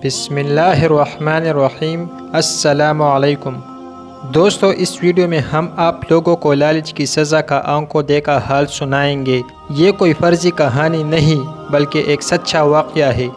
بسم اللہ الرحمن الرحیم۔ السلام علیکم دوستو، اس ویڈیو میں ہم آپ لوگوں کو لالچ کی سزا کا آنکھوں دیکھا حال سنائیں گے۔ یہ کوئی فرضی کہانی نہیں بلکہ ایک سچا واقعہ ہے۔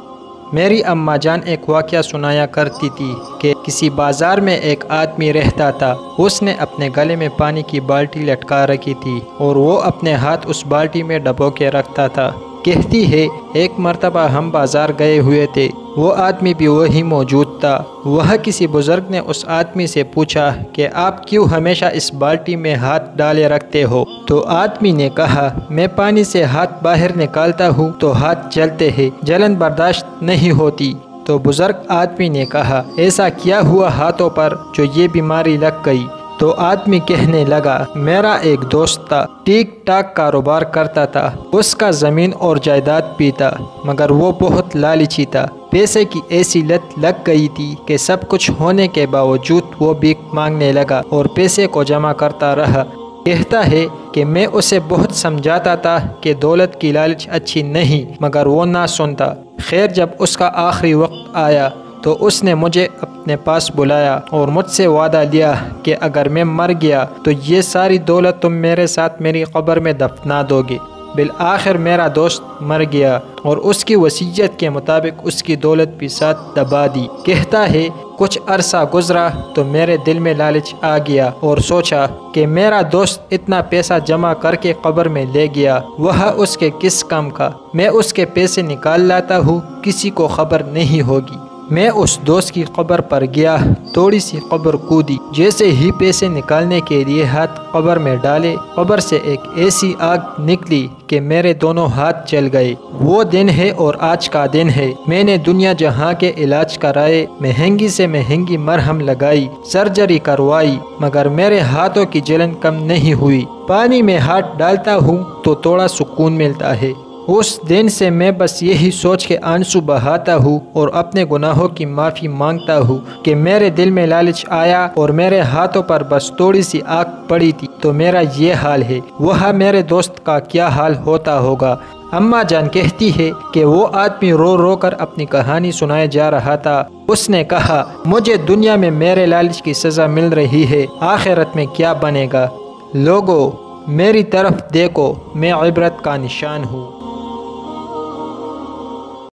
میری اماں جان ایک واقعہ سنایا کرتی تھی کہ کسی بازار میں ایک آدمی رہتا تھا۔ اس نے اپنے گلے میں پانی کی بالٹی لٹکا رکھی تھی اور وہ اپنے ہاتھ اس بالٹی میں ڈبو کے رکھتا تھا۔ کہتی ہے ایک مرتبہ ہم بازار گئے ہوئے تھے، وہ آدمی بھی وہی موجود تھا۔ وہ کسی بزرگ نے اس آدمی سے پوچھا کہ آپ کیوں ہمیشہ اس بالٹی میں ہاتھ ڈالے رکھتے ہو؟ تو آدمی نے کہا میں پانی سے ہاتھ باہر نکالتا ہوں تو ہاتھ جلتے ہیں، جلن برداشت نہیں ہوتی۔ تو بزرگ آدمی نے کہا ایسا کیا ہوا ہاتھوں پر جو یہ بیماری لگ گئی؟ تو آدمی کہنے لگا میرا ایک دوست تھا، ٹھیک ٹاک کاروبار کرتا تھا، اس کا زمین اور جائیداد بھی تھا، مگر وہ بہت لالچی تھا۔ پیسے کی ایسی لت لگ گئی تھی کہ سب کچھ ہونے کے باوجود وہ بھیک مانگنے لگا اور پیسے کو جمع کرتا رہا۔ کہتا ہے کہ میں اسے بہت سمجھاتا تھا کہ دولت کی لالچ اچھی نہیں، مگر وہ نہ سنتا۔ خیر جب اس کا آخری وقت آیا تو اس نے مجھے اپنے پاس بلایا اور مجھ سے وعدہ لیا کہ اگر میں مر گیا تو یہ ساری دولت تم میرے ساتھ میری قبر میں دفنا دو گے۔ بالآخر میرا دوست مر گیا اور اس کی وصیت کے مطابق اس کی دولت بھی ساتھ دبا دی۔ کہتا ہے کچھ عرصہ گزرا تو میرے دل میں لالچ آ گیا اور سوچا کہ میرا دوست اتنا پیسہ جمع کر کے قبر میں لے گیا، وہ اس کے کس کام کا؟ میں اس کے پیسے نکال لاتا ہوں، کسی کو خبر نہیں ہوگی۔ میں اس دوست کی قبر پر گیا، تھوڑی سی قبر کودی، جیسے ہی پیسے نکالنے کے لیے ہاتھ قبر میں ڈالے، قبر سے ایک ایسی آگ نکلی کہ میرے دونوں ہاتھ جل گئے۔ وہ دن ہے اور آج کا دن ہے۔ میں نے دنیا جہاں کے علاج کرائے، مہنگی سے مہنگی مرہم لگائی، سرجری کروائی، مگر میرے ہاتھوں کی جلن کم نہیں ہوئی۔ پانی میں ہاتھ ڈالتا ہوں تو تھوڑا سکون ملتا ہے۔ اس دن سے میں بس یہی سوچ کے آنسو بہاتا ہوں اور اپنے گناہوں کی معافی مانگتا ہوں کہ میرے دل میں لالچ آیا اور میرے ہاتھوں پر بس تھوڑی سی آگ پڑی تھی تو میرا یہ حال ہے۔ وہ میرے دوست کا کیا حال ہوتا ہوگا؟ اماں جان کہتی ہے کہ وہ آدمی رو رو کر اپنی کہانی سنائے جا رہا تھا۔ اس نے کہا مجھے دنیا میں میرے لالچ کی سزا مل رہی ہے، آخرت میں کیا بنے گا؟ لوگو میری طرف دیکھو، میں عبرت کا نشان ہوں۔